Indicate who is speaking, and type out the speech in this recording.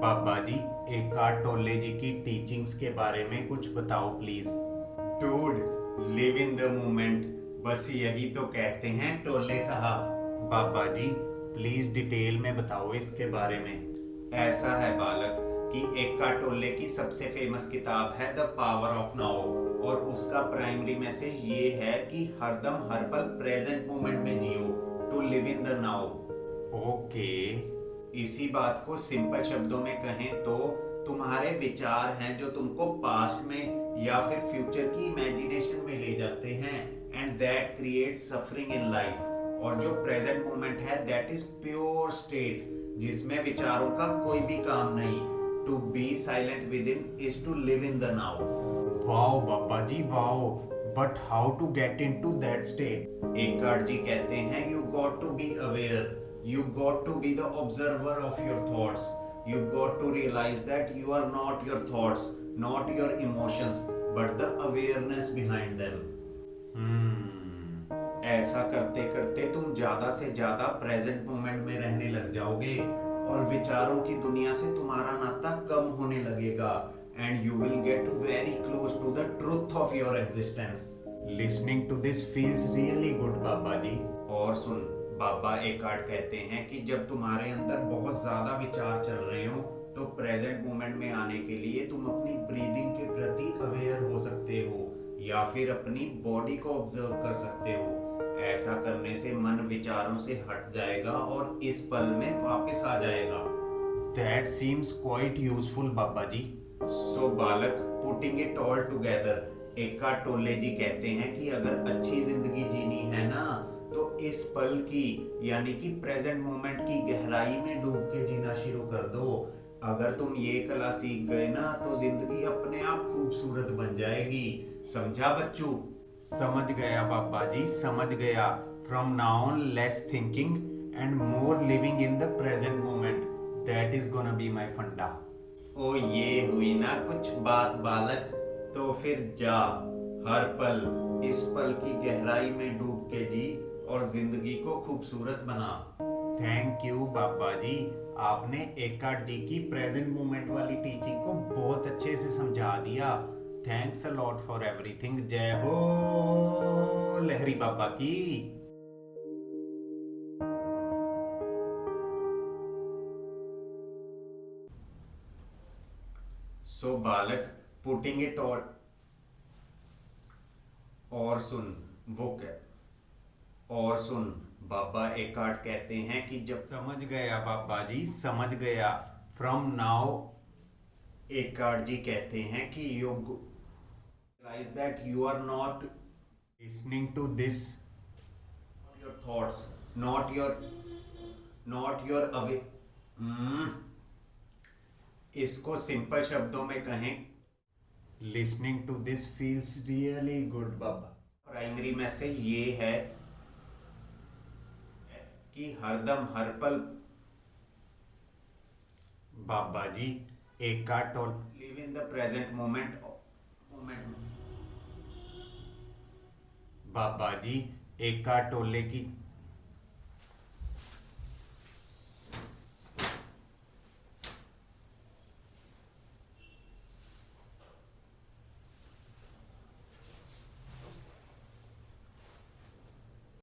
Speaker 1: बाबा जी, Eckhart Tolle जी की teachings के बारे में कुछ बताओ please. Dude, live in the moment, बस यही तो कहते हैं टोले साहब। बाबा जी, प्लीज डिटेल में बताओ इसके बारे में। ऐसा है बालक कि एकार्ट टोले की सबसे फेमस किताब है द पावर ऑफ नाउ, और उसका प्राइमरी मैसेज ये है कि हरदम हर पल प्रेजेंट मोमेंट में जियो, to live in the now. Okay, इसी बात को सिंपल शब्दों में कहें तो तुम्हारे विचार हैं जो तुमको पास्ट में या फिर फ्यूचर की इमेजिनेशन में ले जाते हैं, and that creates suffering in life. और जो प्रेजेंट मोमेंट है दैट इज प्योर स्टेट, जिसमें विचारों का कोई भी काम नहीं। To be silent within is to live in the now. Wow बाबा जी wow, but how to get into that state? Eckhart ji कहते हैं you got to be aware, you got to be the observer of your thoughts. You got to realize that you are not your thoughts, not your emotions, but the awareness behind them. ऐसा करते करते तुम ज्यादा से ज्यादा present moment में रहने लग जाओगे, और विचारों की दुनिया से तुम्हारा नाता कम होने लगेगा, and you will get very close to the truth of your existence. Listening to this feels really good, बाबा जी। और सुन, बाबा एकार्ट कहते हैं कि जब तुम्हारे अंदर बहुत ज्यादा विचार चल रहे हो तो प्रेजेंट मोमेंट में आने के लिए तुम अपनी ब्रीदिंग के प्रति अवेयर हो सकते हो, या फिर अपनी बॉडी को ऑब्जर्व कर सकते हो। ऐसा करने से मन विचारों से हट जाएगा और इस पल में वापस आ जाएगा। That seems quite useful, बाबा जी। So बालक, putting it all together, Eckhart Tolle ji कहते हैं कि अगर अच्छी जिंदगी जीनी है ना, तो इस पल की यानी कि प्रेजेंट मोमेंट की गहराई में डूब के जीना शुरू कर दो। अगर तुम ये कला सीख गए ना तो जिंदगी अपने आप खूबसूरत बन जाएगी। समझा बच्चू? समझ गया बाबा जी, समझ गया। From now on less thinking and more living in the present moment, that is gonna be my फंडा। ओ ये हुई ना कुछ बात बालक, तो फिर जा, हर पल इस पल की गहराई में डूब के जी और जिंदगी को खूबसूरत बना। थैंक यू बाबा जी, आपने एकार्ट जी की प्रेजेंट मोमेंट वाली टीचिंग को बहुत अच्छे से समझा दिया। Thanks a lot for everything. जय हो लहरी बाबा की। सो बालक, पुटिंग इट ऑल, और सुन वो क्या, और सुन, बाबा एकार्ट कहते हैं कि जब समझ गया बाबा जी, समझ गया। फ्रॉम नाउ, एकार्ट जी कहते हैं कि you realize that you are not listening to this your thoughts, not your away. इसको सिंपल शब्दों में कहें, listening to this feels really good बाबा। प्राइमरी मैसेज ये है कि हरदम हर पल, बाबा जी Eckhart Tolle, live in the present moment. बाबा जी एकार्ट टोले की